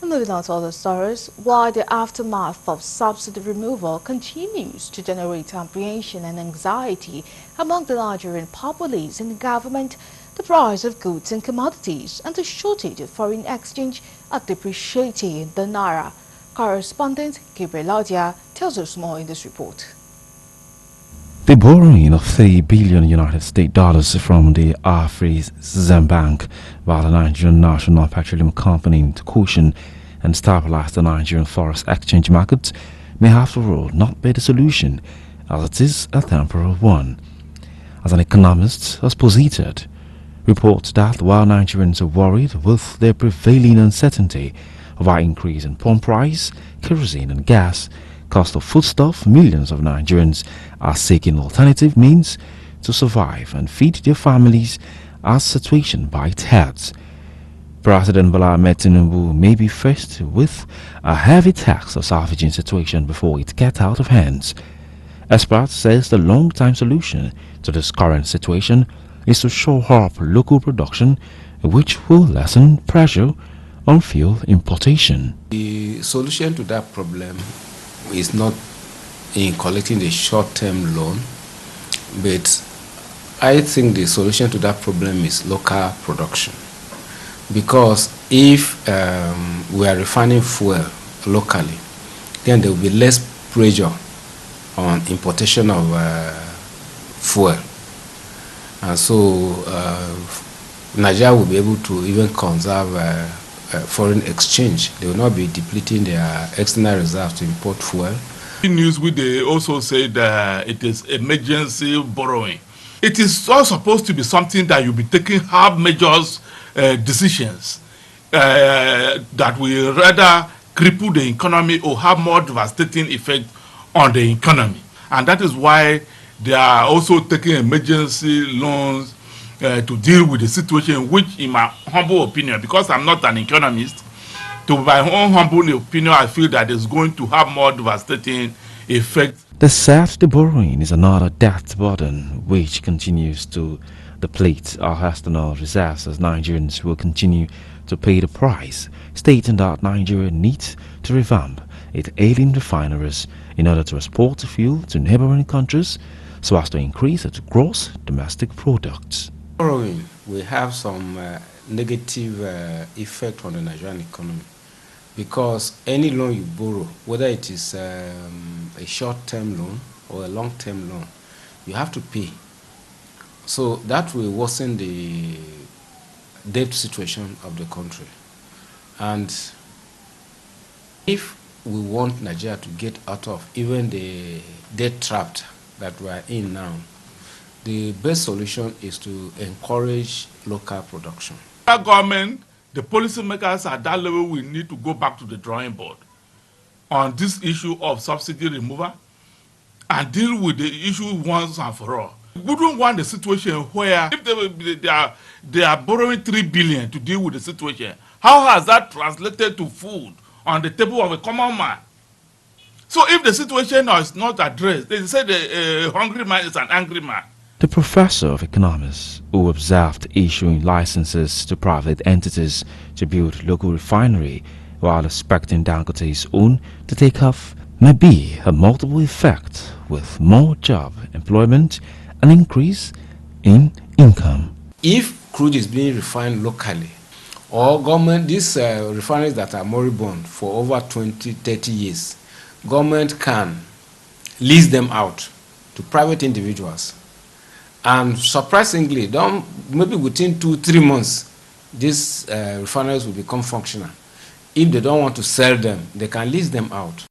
Moving on to other stories, while the aftermath of subsidy removal continues to generate apprehension and anxiety among the Nigerian populace and the government, the price of goods and commodities and the shortage of foreign exchange are depreciating the naira. Correspondent Gabriel Laudia tells us more in this report. The borrowing of $3 billion United States dollars from the Afrexim Bank by the Nigerian National Petroleum Company to cushion and stabilize the Nigerian forex exchange market may after all not be the solution, as it is a temporary one. As an economist has posited, reports that while Nigerians are worried with the prevailing uncertainty of our increase in pump price, kerosene and gas, cost of foodstuff, millions of Nigerians are seeking alternative means to survive and feed their families as situation bites heads. President Bola Ahmed Tinubu may be faced with a heavy tax or salvaging situation before it gets out of hands. Experts says the long-term solution to this current situation is to shore up local production, which will lessen pressure on fuel importation. The solution to that problem is not in collecting the short-term loan, but I think the solution to that problem is local production. Because if we are refining fuel locally, then there will be less pressure on importation of fuel. And so Nigeria will be able to even conserve foreign exchange. They will not be depleting their external reserves to import fuel. In news, they also said it is emergency borrowing. It is all supposed to be something that you'll be taking hard measures, decisions that will rather cripple the economy or have more devastating effect on the economy. And that is why they are also taking emergency loans to deal with the situation, which in my humble opinion, because I'm not an economist, to my own humble opinion, I feel that it's going to have more devastating effect. They said the borrowing is another debt burden which continues to deplete our external reserves as Nigerians will continue to pay the price, stating that Nigeria needs to revamp its ailing refineries in order to export fuel to neighboring countries so as to increase its gross domestic products. Borrowing will have some negative effect on the Nigerian economy, because any loan you borrow, whether it is a short-term loan or a long-term loan, you have to pay. So that will worsen the debt situation of the country. And if we want Nigeria to get out of even the debt trap that we are in now, the best solution is to encourage local production. Our government, the policymakers at that level, will need to go back to the drawing board on this issue of subsidy removal and deal with the issue once and for all. We wouldn't want a situation where if they are borrowing 3 billion to deal with the situation, how has that translated to food on the table of a common man? So if the situation is not addressed, they say the hungry man is an angry man. The professor of economics, who observed issuing licenses to private entities to build local refinery while expecting Dangote's own to take off, may be a multiple effect with more job employment and increase in income. If crude is being refined locally, or government, these refineries that are moribund for over 20, 30 years, government can lease them out to private individuals. And surprisingly, maybe within 2-3 months, these refineries will become functional. If they don't want to sell them, they can lease them out.